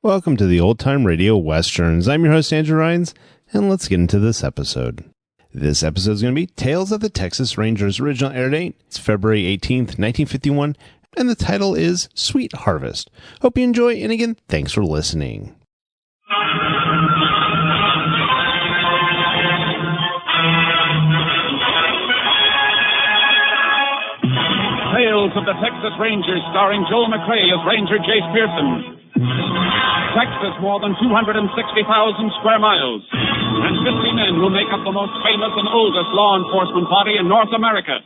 Welcome to the Old Time Radio Westerns. I'm your host, Andrew Rhynes, and let's get into this episode. This episode is going to be Tales of the Texas Rangers. Original air date, it's February 18th, 1951, and the title is Sweet Harvest. Hope you enjoy, and again, thanks for listening. Tales of the Texas Rangers, starring Joel McCrea as Ranger Jace Pearson. Texas, more than 260,000 square miles, and 50 men who make up the most famous and oldest law enforcement body in North America.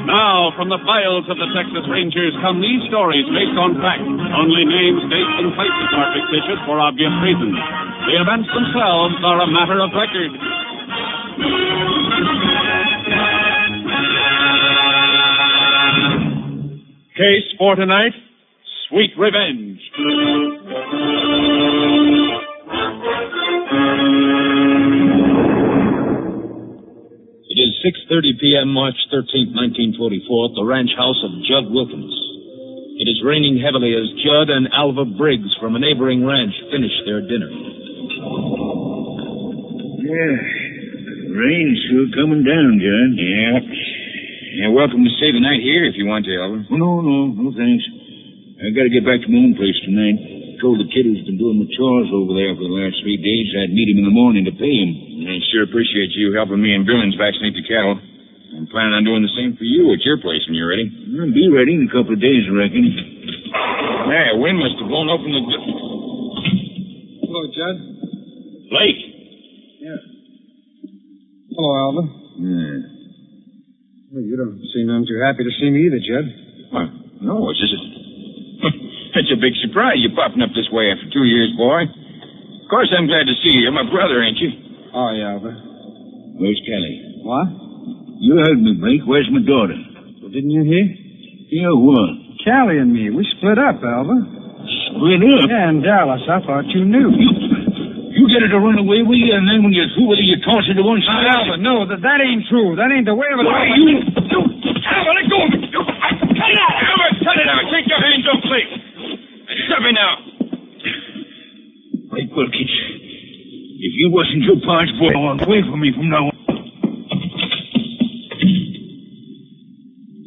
Now, from the files of the Texas Rangers come these stories based on fact. Only names, dates, and places are fictitious for obvious reasons. The events themselves are a matter of record. Case for tonight, Sweet Revenge. It is 6:30 p.m., March 13th, 1944, at the ranch house of Judd Wilkins. It is raining heavily as Judd and Alva Briggs from a neighboring ranch finish their dinner. Yeah, rain's sure coming down, Judd. Yeah. You're welcome to stay the night here if you want to, Alva. Oh, no, thanks. I gotta get back to my own place tonight. Told the kid who's been doing the chores over there for the last 3 days I'd meet him in the morning to pay him. I sure appreciate you helping me and Billings vaccinate the cattle. I'm planning on doing the same for you at your place when you're ready. I'll be ready in a couple of days, I reckon. Hey, a wind must have blown open the... Hello, Judd. Blake. Yeah. Hello, Alva. Yeah. Well, you don't seem none too happy to see me either, Judd. Well, no, it's just... It's a big surprise you popping up this way after 2 years, boy. Of course I'm glad to see you. You're my brother, ain't you? Oh, yeah, Alva. Where's Kelly? What? You heard me, Blake. Where's my daughter? Well, didn't you hear? Yeah, what? Callie and me, we split up, Alva. Split up? Yeah, in Dallas. I thought you knew. You get her to run away with you, and then when you're through with her, you toss her to one side? Alva, no, that ain't true. That ain't the way of it. Why, Alva, let go of me! Cut it out! Alva, take your hands off, Blake! Stop me now! Blake Wilkins, if you wasn't your par's boy, walk away from me from now on.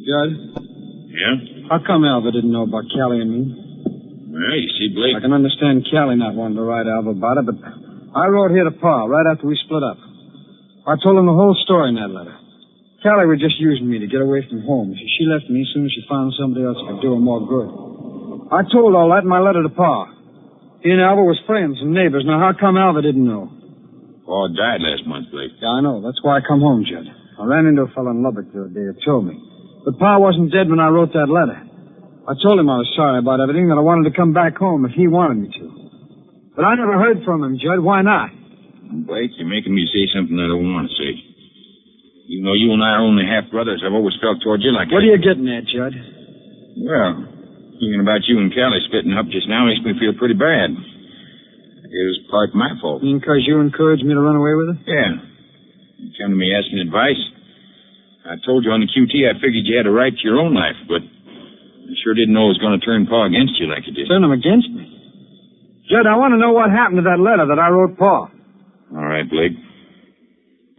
Judd? Yeah? How come Alva didn't know about Callie and me? Well, you see, Blake... I can understand Callie not wanting to write Alva about it, but I wrote here to Pa right after we split up. I told him the whole story in that letter. Callie was just using me to get away from home. She left me as soon as she found somebody else who could do her more good. I told all that in my letter to Pa. He and Alva was friends and neighbors. Now, how come Alva didn't know? Pa died last month, Blake. Yeah, I know. That's why I come home, Judd. I ran into a fellow in Lubbock the other day who told me. But Pa wasn't dead when I wrote that letter. I told him I was sorry about everything, that I wanted to come back home if he wanted me to. But I never heard from him, Judd. Why not? Blake, you're making me say something I don't want to say. Even though you and I are only half-brothers, I've always felt toward you like... What are you getting at, Judd? Well... Thinking about you and Callie splitting up just now makes me feel pretty bad. It was part my fault. Because you encouraged me to run away with her? Yeah. You come to me asking advice. I told you on the QT I figured you had a right to your own life, but I sure didn't know it was going to turn Pa against you like it did. Turn him against me? Judd, I want to know what happened to that letter that I wrote Pa. All right, Blake.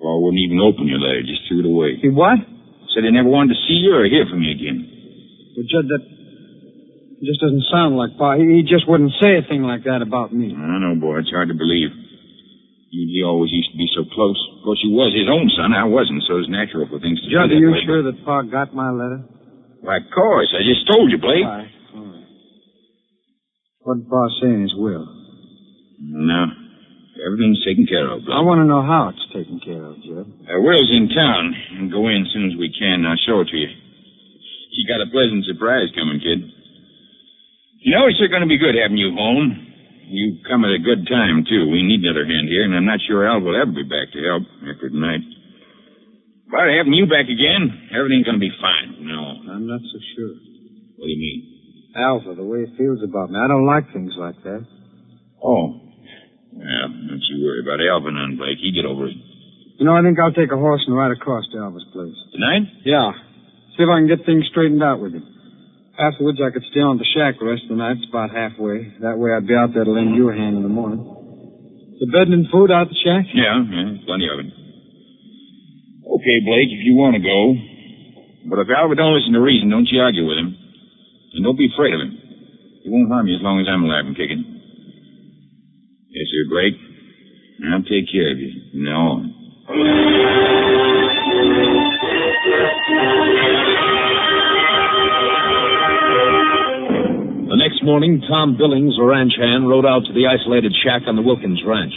Pa wouldn't even open your letter, just threw it away. He what? Said he never wanted to see you or hear from you again. Well, Judd, that... It just doesn't sound like Pa. He just wouldn't say a thing like that about me. I know, boy. It's hard to believe. He always used to be so close. Of course, you was his own son. I wasn't, so it's natural for things to be Judd, that are you way. sure that Pa got my letter? Why, of course. I just told you, Blake. All right. What did Pa say in his will? No. Everything's taken care of, Blake. I want to know how it's taken care of, Judd. Will's in town. We'll go in as soon as we can. I'll show it to you. You got a pleasant surprise coming, kid. You know, it's going to be good having you home. You come at a good time, too. We need another hand here, and I'm not sure Al will ever be back to help after tonight. But having you back again, everything's going to be fine. No. I'm not so sure. What do you mean? Alva, the way he feels about me. I don't like things like that. Oh. Yeah, don't you worry about Alvin and Blake. He get over it. You know, I think I'll take a horse and ride across to Alva's place. Tonight? Yeah. See if I can get things straightened out with him. Afterwards, I could stay on at the shack the rest of the night. It's about halfway. That way I'd be out there to lend you a hand in the morning. The bed and food out at the shack? Yeah, plenty of it. Okay, Blake, if you want to go. But if Alva don't listen to reason, don't you argue with him. And don't be afraid of him. He won't harm you as long as I'm alive and kicking. Yes, sir, Blake. I'll take care of you from now on. The next morning, Tom Billings, a ranch hand, rode out to the isolated shack on the Wilkins ranch.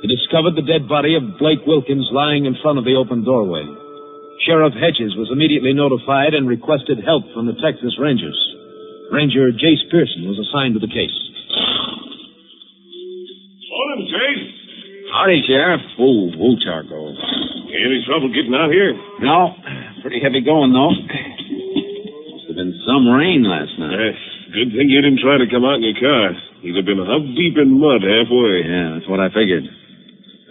He discovered the dead body of Blake Wilkins lying in front of the open doorway. Sheriff Hedges was immediately notified and requested help from the Texas Rangers. Ranger Jace Pearson was assigned to the case. Morning, Jace. Howdy, Sheriff. Oh, charcoal. Any trouble getting out here? No. Pretty heavy going, though. Must have been some rain last night. Good thing you didn't try to come out in your car. You'd have been hub deep in mud halfway. Yeah, that's what I figured.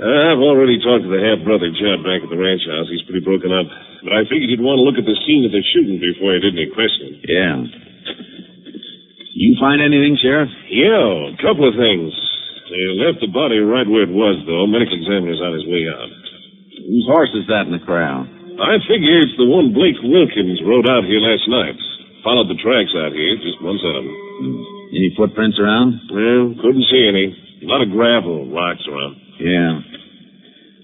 I've already talked to the half-brother Judd back at the ranch house. He's pretty broken up. But I figured you'd want to look at the scene of the shooting before you did any questioning. Yeah. You find anything, Sheriff? Yeah, a couple of things. They left the body right where it was, though. Medical examiner's on his way out. Whose horse is that in the corral? I figure it's the one Blake Wilkins rode out here last night. Followed the tracks out here, just one set of them. Any footprints around? Well, couldn't see any. A lot of gravel, rocks around. Yeah.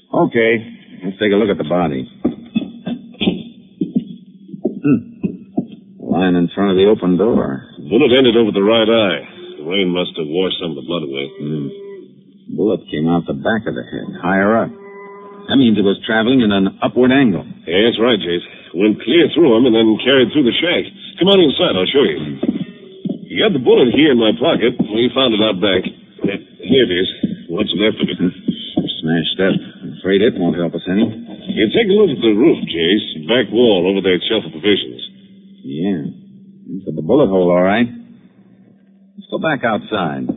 Okay, let's take a look at the body. Lying in front of the open door. Bullet ended over the right eye. The rain must have washed some of the blood away. Bullet came out the back of the head, higher up. That means it was traveling in an upward angle. Yeah, that's right, Jace. Went clear through him and then carried through the shack. Come on inside, I'll show you. You got the bullet here in my pocket. We found it out back. Here it is. What's left of it? Smashed up. I'm afraid it won't help us any. You take a look at the roof, Jace. Back wall over there at shelf of provisions. Yeah. Look at the bullet hole, all right. Let's go back outside.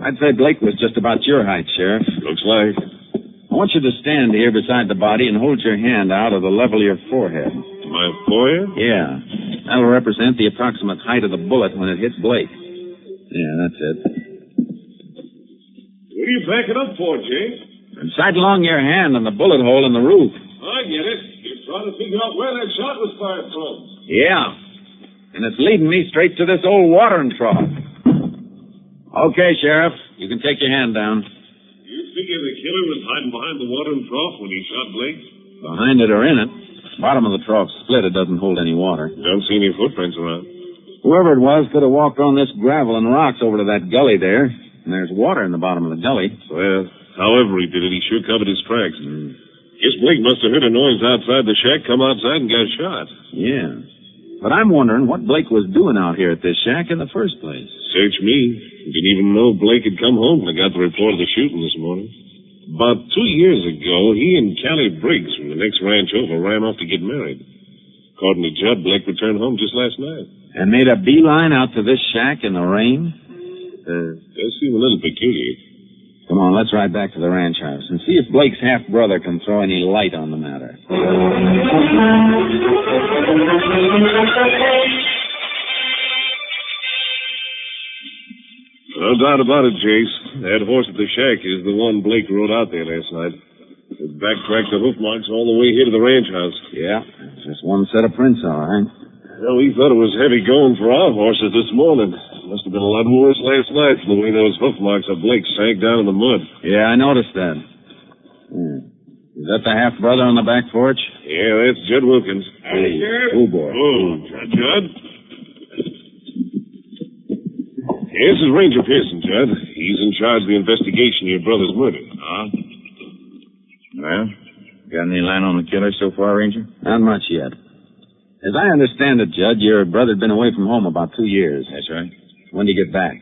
I'd say Blake was just about your height, Sheriff. Looks like. I want you to stand here beside the body and hold your hand out at the level of your forehead. My forehead? Yeah. That'll represent the approximate height of the bullet when it hits Blake. Yeah, that's it. What are you backing up for, Jace? And sight along your hand on the bullet hole in the roof. I get it. You're trying to figure out where that shot was fired from. Yeah. And it's leading me straight to this old watering trough. Okay, Sheriff. You can take your hand down. You figure the killer was hiding behind the watering trough when he shot Blake? Behind it or in it. Bottom of the trough split. It doesn't hold any water. Don't see any footprints around. Whoever it was could have walked on this gravel and rocks over to that gully there. And there's water in the bottom of the gully. Well, however he did it, he sure covered his tracks. Guess Blake must have heard a noise outside the shack, come outside and got shot. Yeah. But I'm wondering what Blake was doing out here at this shack in the first place. Search me. Didn't even know Blake had come home when I got the report of the shooting this morning. About 2 years ago, he and Callie Briggs from the next ranch over ran off to get married. According to Judd, Blake returned home just last night. And made a beeline out to this shack in the rain? Does seem a little peculiar. Come on, let's ride back to the ranch house and see if Blake's half-brother can throw any light on the matter. No doubt about it, Jace. That horse at the shack is the one Blake rode out there last night. It backtracked the hoof marks all the way here to the ranch house. Yeah, just one set of prints, all right. Well, we thought it was heavy going for our horses this morning. Must have been a lot worse last night from the way those hoof marks of Blake sank down in the mud. Yeah, I noticed that. Is that the half-brother on the back porch? Yeah, that's Judd Wilkins. Hey, oh, boy. Oh, Judd? This is Ranger Pearson, Judd. He's in charge of the investigation of your brother's murder. Well, got any line on the killer so far, Ranger? Not much yet. As I understand it, Judd, your brother'd been away from home about 2 years. That's right. When did he get back?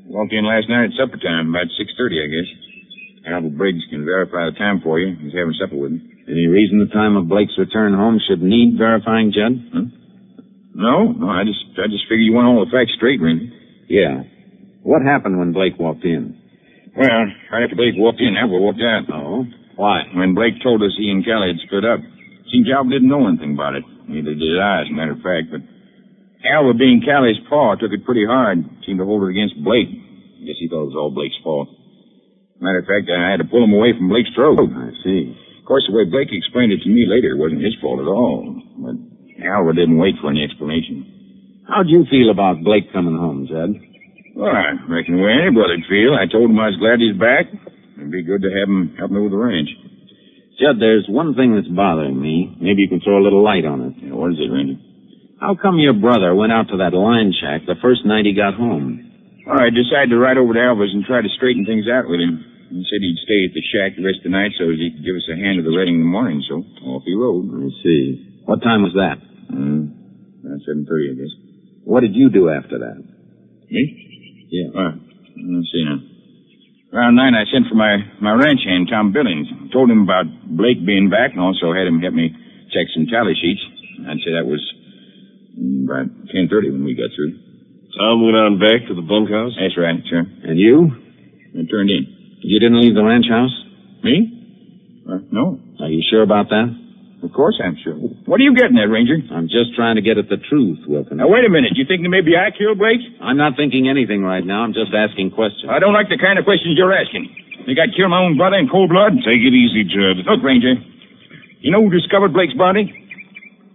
Walked in last night at supper time, about 6:30, I guess. Albert Briggs can verify the time for you. He's having supper with him. Any reason the time of Blake's return home should need verifying, Judd? No, I just figure you want all the facts straight, Ranger. Yeah. What happened when Blake walked in? Well, right after Blake walked in, Alva walked out. Oh? Why? When Blake told us he and Callie had split up, seems Alva didn't know anything about it. Neither did I, as a matter of fact, but Alva, being Callie's paw, took it pretty hard. Seemed to hold it against Blake. I guess he thought it was all Blake's fault. Matter of fact, I had to pull him away from Blake's throat. I see. Of course, the way Blake explained it to me later, it wasn't his fault at all. But Alva didn't wait for any explanation. How'd you feel about Blake coming home, Judd? Well, I reckon the way any brother'd feel. I told him I was glad he's back. It'd be good to have him help me with the ranch. Judd, there's one thing that's bothering me. Maybe you can throw a little light on it. Yeah, what is it, Ranger? How come your brother went out to that line shack the first night he got home? Well, I decided to ride over to Alva's and try to straighten things out with him. He said he'd stay at the shack the rest of the night so he could give us a hand at the wedding in the morning, so off he rode. I see. What time was that? About 7:30, I guess. What did you do after that? Me? Yeah. Let's see now. Around 9, I sent for my ranch hand, Tom Billings. Told him about Blake being back and also had him help me check some tally sheets. I'd say that was about 10:30 when we got through. Tom went on back to the bunkhouse? That's right, sir. And you? I turned in. You didn't leave the ranch house? Me? No. Are you sure about that? Of course I'm sure. What are you getting at, Ranger? I'm just trying to get at the truth, Wilkins. Now, wait a minute. You think that maybe I killed Blake? I'm not thinking anything right now. I'm just asking questions. I don't like the kind of questions you're asking. Think I'd kill my own brother in cold blood? Take it easy, Judd. Look, Ranger. You know who discovered Blake's body?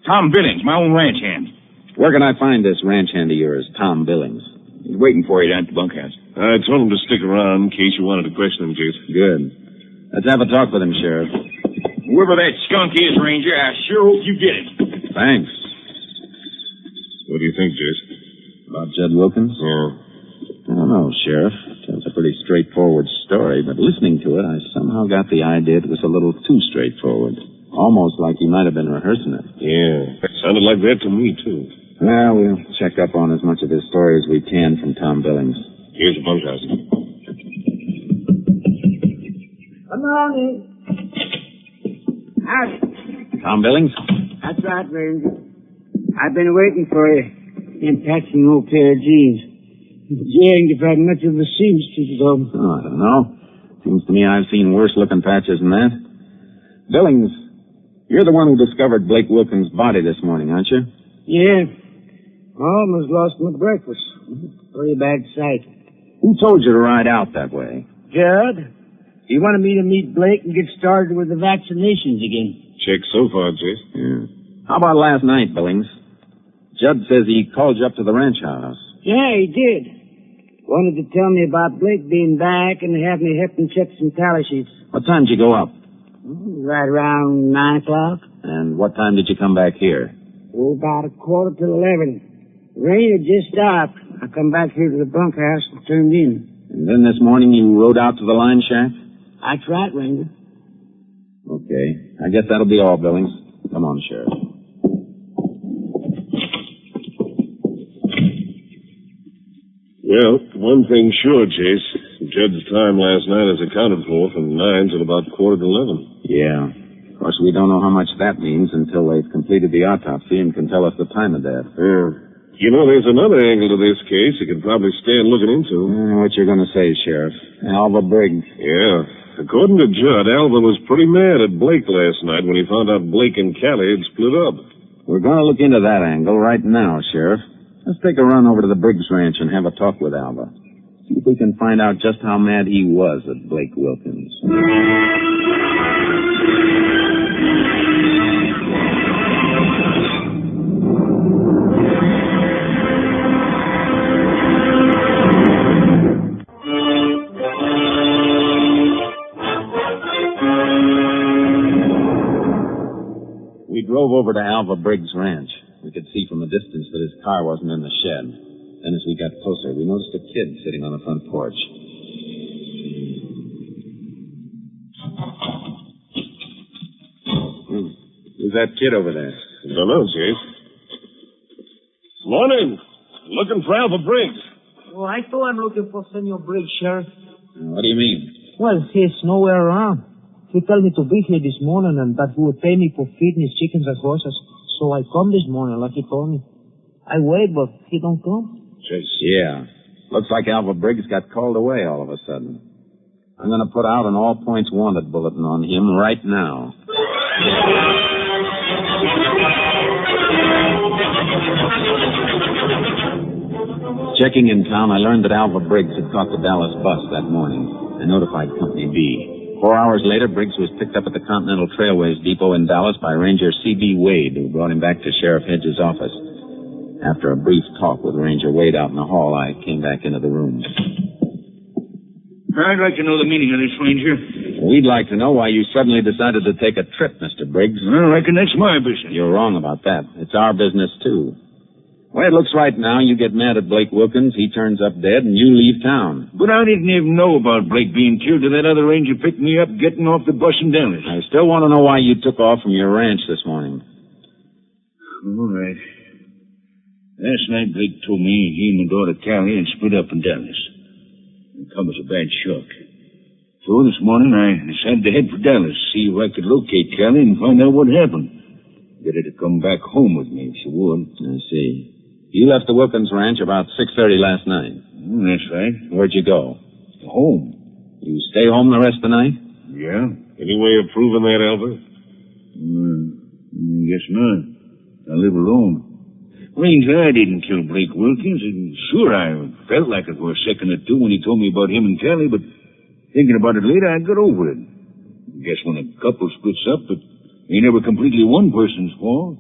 Tom Billings, my own ranch hand. Where can I find this ranch hand of yours, Tom Billings? He's waiting for you down at the bunkhouse. I told him to stick around in case you wanted to question him, Jason. Good. Let's have a talk with him, Sheriff. Whoever that skunk is, Ranger, I sure hope you get it. Thanks. What do you think, Jason? About Judd Wilkins? Yeah. I don't know, Sheriff. It's a pretty straightforward story, but listening to it, I somehow got the idea it was a little too straightforward. Almost like he might have been rehearsing it. Yeah. Sounded like that to me, too. Well, we'll check up on as much of his story as we can from Tom Billings. Here's the bunkhouse. Come on in. Howdy. Tom Billings? That's right, Ranger. I've been waiting for you in patching old pair of jeans. You ain't had much of a seamstress, though. Oh, I don't know. Seems to me I've seen worse-looking patches than that. Billings, you're the one who discovered Blake Wilkins' body this morning, aren't you? Yeah. Almost lost my breakfast. Pretty bad sight. Who told you to ride out that way? Judd, he wanted me to meet Blake and get started with the vaccinations again. Check so far, Jason. Yeah. How about last night, Billings? Judd says he called you up to the ranch house. Yeah, he did. Wanted to tell me about Blake being back and have me help him check some tally sheets. What time did you go up? Right around 9 o'clock. And what time did you come back here? Oh, about 11:15. Rain had just stopped. I come back here to the bunkhouse and turned in. And then this morning you rode out to the line shack? That's right, Ranger. Okay. I guess that'll be all, Billings. Come on, Sheriff. Well, one thing sure, Chase. Judd's time last night is accounted for from 9 till about 11:15. Yeah. Of course, we don't know how much that means until they've completed the autopsy and can tell us the time of death. Yeah. You know, there's another angle to this case you could probably stand looking into. What you're going to say, Sheriff? Alva Briggs. Yeah. According to Judd, Alva was pretty mad at Blake last night when he found out Blake and Callie had split up. We're going to look into that angle right now, Sheriff. Let's take a run over to the Briggs Ranch and have a talk with Alva. See if we can find out just how mad he was at Blake Wilkins. We drove over to Alva Briggs Ranch. We could see from a distance that his car wasn't in the shed. Then as we got closer, we noticed a kid sitting on the front porch. Who's that kid over there? Don't know, Chase. Morning. Looking for Alva Briggs. Well, I thought I'm looking for Senor Briggs, Sheriff. What do you mean? Well, he's nowhere around. He told me to be here this morning and that he would pay me for feeding his chickens and horses. So I come this morning like he told me. I wait, but he don't come. Yeah. Looks like Alva Briggs got called away all of a sudden. I'm going to put out an all-points wanted bulletin on him right now. Checking in town, I learned that Alva Briggs had caught the Dallas bus that morning. I notified Company B. 4 hours later, Briggs was picked up at the Continental Trailways Depot in Dallas by Ranger C.B. Wade, who brought him back to Sheriff Hedges' office. After a brief talk with Ranger Wade out in the hall, I came back into the room. I'd like to know the meaning of this, Ranger. We'd like to know why you suddenly decided to take a trip, Mr. Briggs. I reckon that's my business. You're wrong about that. It's our business, too. The way it looks right now, you get mad at Blake Wilkins, he turns up dead, and you leave town. But I didn't even know about Blake being killed till that other ranger picked me up getting off the bus in Dallas. I still want to know why you took off from your ranch this morning. All right. Last night, Blake told me he and my daughter Callie had split up in Dallas. It come as a bad shock. So this morning, I decided to head for Dallas, see if I could locate Callie and find out what happened. Get her to come back home with me if she would. I see. You left the Wilkins Ranch about 6:30 last night. That's right. Where'd you go? Home. You stay home the rest of the night? Yeah. Any way of proving that, Alva? Guess not. I live alone. Ranger, I didn't kill Blake Wilkins, and sure, I felt like it for a second or two when he told me about him and Callie, but thinking about it later, I got over it. Guess when a couple splits up, it ain't never completely one person's fault.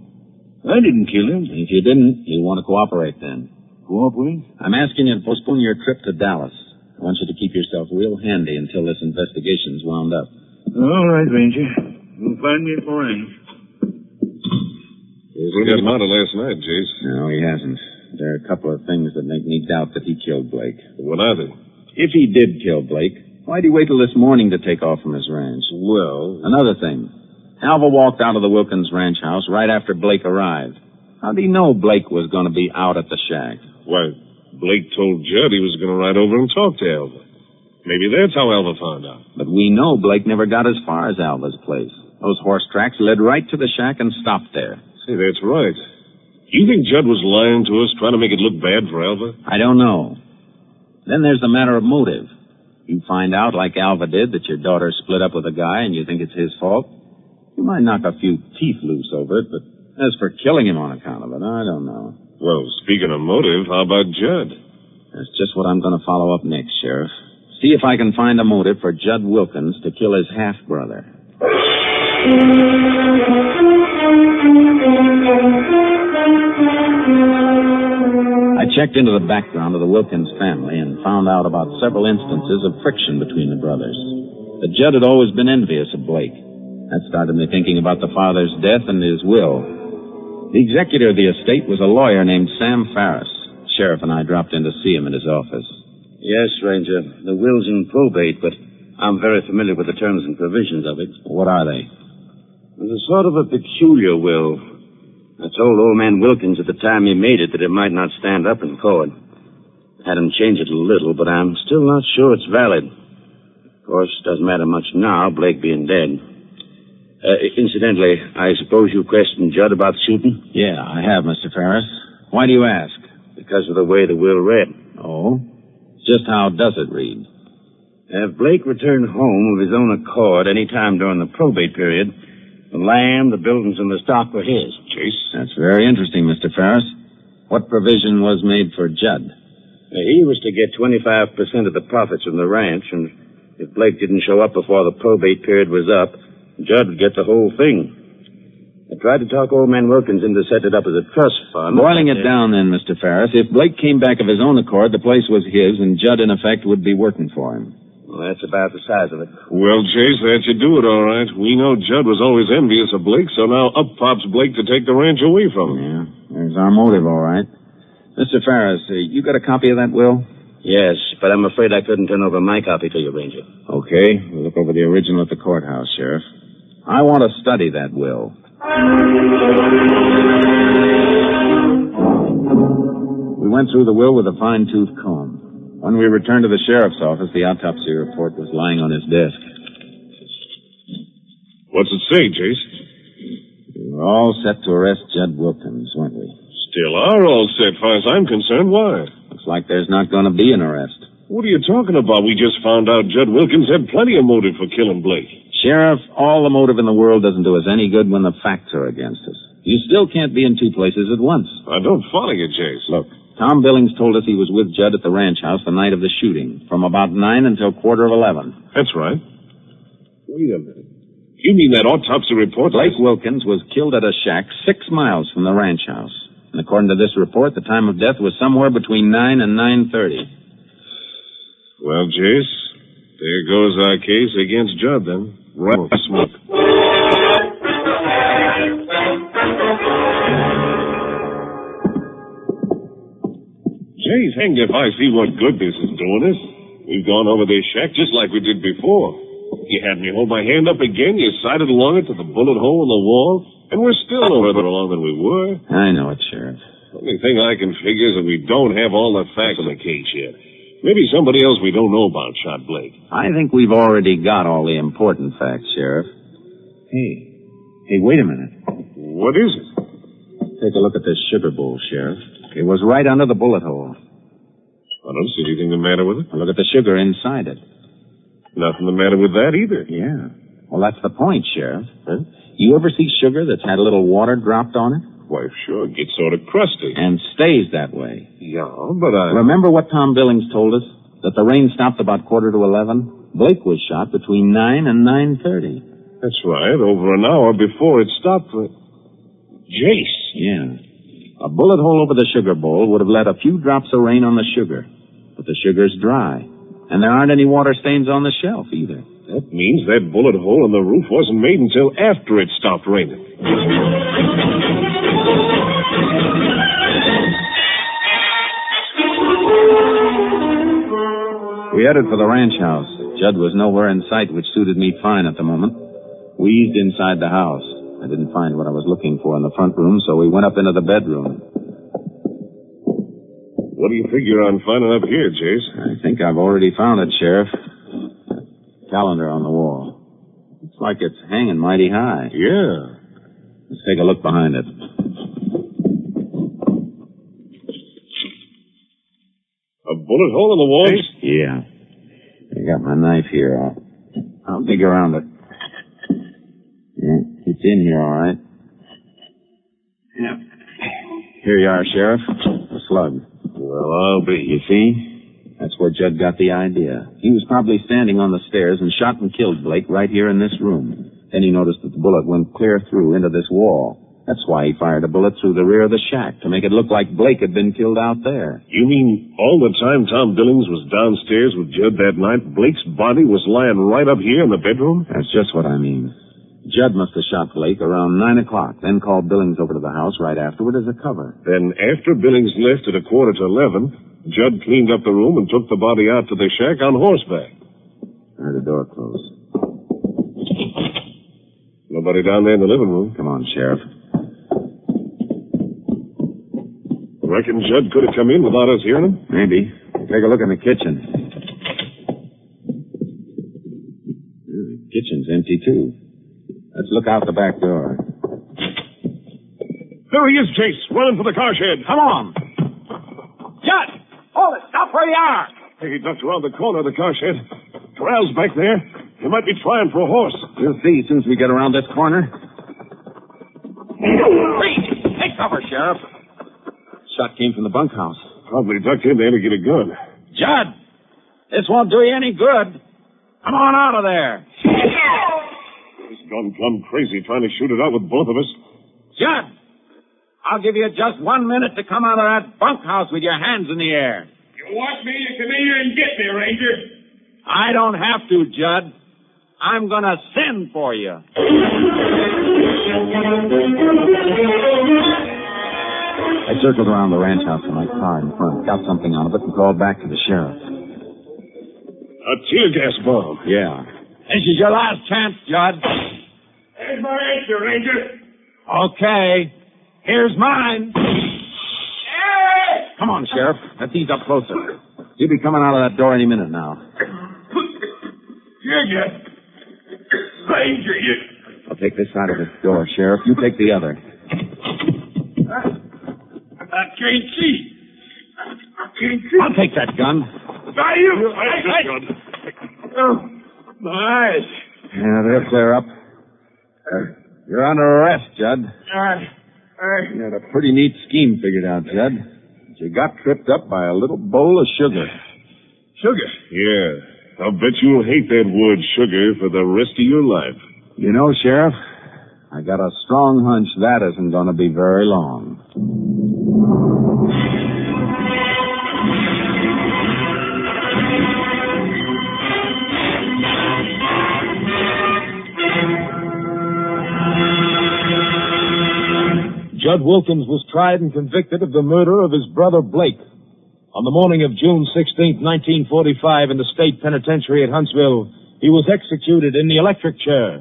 I didn't kill him. If you didn't, you want to cooperate then. Cooperate? I'm asking you to postpone your trip to Dallas. I want you to keep yourself real handy until this investigation's wound up. All right, Ranger. You'll find me at the ranch. He got him out of last night, Jace. No, he hasn't. There are a couple of things that make me doubt that he killed Blake. What are they? If he did kill Blake, why'd he wait till this morning to take off from his ranch? Well... Another thing. Alva walked out of the Wilkins ranch house right after Blake arrived. How'd he know Blake was going to be out at the shack? Why, Blake told Judd he was going to ride over and talk to Alva. Maybe that's how Alva found out. But we know Blake never got as far as Alva's place. Those horse tracks led right to the shack and stopped there. Say, that's right. You think Judd was lying to us, trying to make it look bad for Alva? I don't know. Then there's the matter of motive. You find out, like Alva did, that your daughter split up with a guy and you think it's his fault. You might knock a few teeth loose over it, but as for killing him on account of it, I don't know. Well, speaking of motive, how about Judd? That's just what I'm going to follow up next, Sheriff. See if I can find a motive for Judd Wilkins to kill his half-brother. I checked into the background of the Wilkins family and found out about several instances of friction between the brothers. That Judd had always been envious of Blake. That started me thinking about the father's death and his will. The executor of the estate was a lawyer named Sam Farris. Sheriff and I dropped in to see him at his office. Yes, Ranger. The will's in probate, but I'm very familiar with the terms and provisions of it. What are they? It's a sort of a peculiar will. I told old man Wilkins at the time he made it that it might not stand up in court. Had him change it a little, but I'm still not sure it's valid. Of course, it doesn't matter much now, Blake being dead. Incidentally, I suppose you questioned Judd about the shooting? Yeah, I have, Mr. Farris. Why do you ask? Because of the way the will read. Oh? Just how does it read? If Blake returned home of his own accord any time during the probate period, the land, the buildings, and the stock were his. Chase? That's very interesting, Mr. Farris. What provision was made for Judd? He was to get 25% of the profits from the ranch, and if Blake didn't show up before the probate period was up, Judd would get the whole thing. I tried to talk old man Wilkins into set it up as a trust fund. Boiling it down then, Mr. Farris, if Blake came back of his own accord, the place was his, and Judd, in effect, would be working for him. Well, that's about the size of it. Well, Chase, that should do it, all right. We know Judd was always envious of Blake, so now up pops Blake to take the ranch away from him. Yeah, there's our motive, all right. Mr. Farris, you got a copy of that will? Yes, but I'm afraid I couldn't turn over my copy to you, Ranger. Okay, we'll look over the original at the courthouse, Sheriff. I want to study that will. We went through the will with a fine-tooth comb. When we returned to the sheriff's office, the autopsy report was lying on his desk. What's it say, Chase? We were all set to arrest Judd Wilkins, weren't we? Still are all set, far as I'm concerned. Why? Looks Looks like there's not going to be an arrest. What are you talking about? We just found out Judd Wilkins had plenty of motive for killing Blake. Sheriff, all the motive in the world doesn't do us any good when the facts are against us. You still can't be in two places at once. I don't follow you, Chase. Look, Tom Billings told us he was with Judd at the ranch house the night of the shooting, from about 9 until 11:15. That's right. Wait a minute. You mean that autopsy report? Blake Wilkins was killed at a shack 6 miles from the ranch house. And according to this report, the time of death was somewhere between 9 and 9:30. Well, Jace, there goes our case against Judd, then. Right smoke. Jace, hanged if I see what good this is doing us. We've gone over this shack just like we did before. You had me hold my hand up again, you sighted along it to the bullet hole in the wall, and we're still no further along than we were. I know it, Sheriff. The only thing I can figure is that we don't have all the facts in the case yet. Maybe somebody else we don't know about shot Blake. I think we've already got all the important facts, Sheriff. Hey, wait a minute. What is it? Take a look at this sugar bowl, Sheriff. It was right under the bullet hole. I don't see anything the matter with it. Now look at the sugar inside it. Nothing the matter with that either. Yeah. Well, that's the point, Sheriff. Huh? You ever see sugar that's had a little water dropped on it? Why, sure. It gets sort of crusty. And stays that way. Yeah, but Remember what Tom Billings told us? That the rain stopped about 11:15? Blake was shot between 9 and 9:30. That's right. Over an hour before it stopped. Jace. Yeah. A bullet hole over the sugar bowl would have let a few drops of rain on the sugar. But the sugar's dry. And there aren't any water stains on the shelf either. That means that bullet hole in the roof wasn't made until after it stopped raining. We headed for the ranch house. Judd was nowhere in sight, which suited me fine at the moment. We eased inside the house. I didn't find what I was looking for in the front room, so we went up into the bedroom. What do you figure on finding up here, Jace? I think I've already found it, Sheriff. Calendar on the wall. Looks like it's hanging mighty high. Yeah. Let's take a look behind it. A bullet hole in the wall? Yeah. I got my knife here. I'll dig around it. Yeah, it's in here, all right. Yeah. Here you are, Sheriff. A slug. Well, I'll be. You see? That's where Judd got the idea. He was probably standing on the stairs and shot and killed Blake right here in this room. Then he noticed that the bullet went clear through into this wall. That's why he fired a bullet through the rear of the shack, to make it look like Blake had been killed out there. You mean all the time Tom Billings was downstairs with Judd that night, Blake's body was lying right up here in the bedroom? That's just what I mean. Judd must have shot Blake around 9 o'clock, then called Billings over to the house right afterward as a cover. Then after Billings left at 11:15, Judd cleaned up the room and took the body out to the shack on horseback. I heard the door close. Nobody down there in the living room. Come on, Sheriff. Reckon Judd could have come in without us hearing him? Maybe. Take a look in the kitchen. The kitchen's empty, too. Let's look out the back door. There he is, Chase, running for the car shed. Come on. Judd! Hold it! Stop where you are! Hey, he ducked around the corner of the car shed. Corral's back there. He might be trying for a horse. We'll see as soon as we get around this corner. Freeze! Take cover, Sheriff. Shot came from the bunkhouse. Probably ducked in there to get a gun. Judd! This won't do you any good. Come on out of there. This gun plumb crazy trying to shoot it out with both of us. Judd! I'll give you just 1 minute to come out of that bunkhouse with your hands in the air. You want me to come in here and get me, Ranger? I don't have to, Judd. I'm going to send for you. I circled around the ranch house in my car in front, got something out of it, and called back to the sheriff. A tear gas bomb. Yeah. This is your last chance, Judd. There's my answer, Ranger. Okay. Here's mine. Hey! Come on, Sheriff. Let's ease up closer. You'll be coming out of that door any minute now. You. Ranger, you. I'll take this side of this door, Sheriff. You take the other. I can't see. I'll take that gun. Oh, my eyes. Yeah, they'll clear up. You're under arrest, Judd. You had a pretty neat scheme figured out, Judd. But you got tripped up by a little bowl of sugar. Sugar? Yeah. I'll bet you'll hate that word sugar for the rest of your life. You know, Sheriff, I got a strong hunch that isn't going to be very long. Judd Wilkins was tried and convicted of the murder of his brother Blake. On the morning of June 16, 1945, in the state penitentiary at Huntsville, he was executed in the electric chair.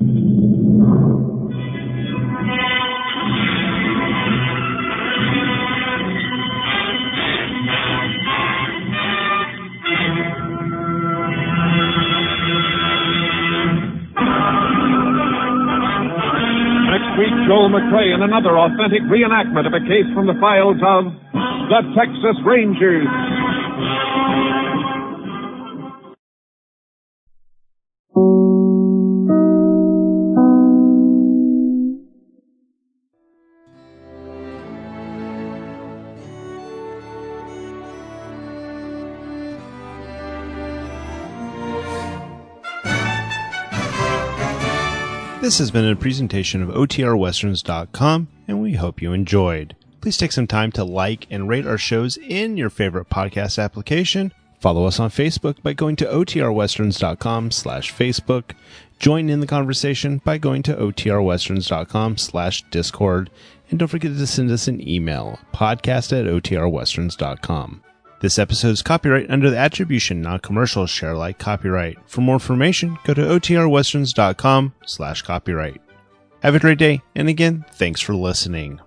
Next week, Joel McCrea in another authentic reenactment of a case from the files of the Texas Rangers. This has been a presentation of OTRWesterns.com, and we hope you enjoyed. Please take some time to like and rate our shows in your favorite podcast application. Follow us on Facebook by going to OTRWesterns.com/Facebook. Join in the conversation by going to OTRWesterns.com/Discord. And don't forget to send us an email, podcast@OTRWesterns.com. This episode is copyright under the Attribution Non-Commercial Share Alike copyright. For more information, go to OTRWesterns.com/copyright. Have a great day, and again, thanks for listening.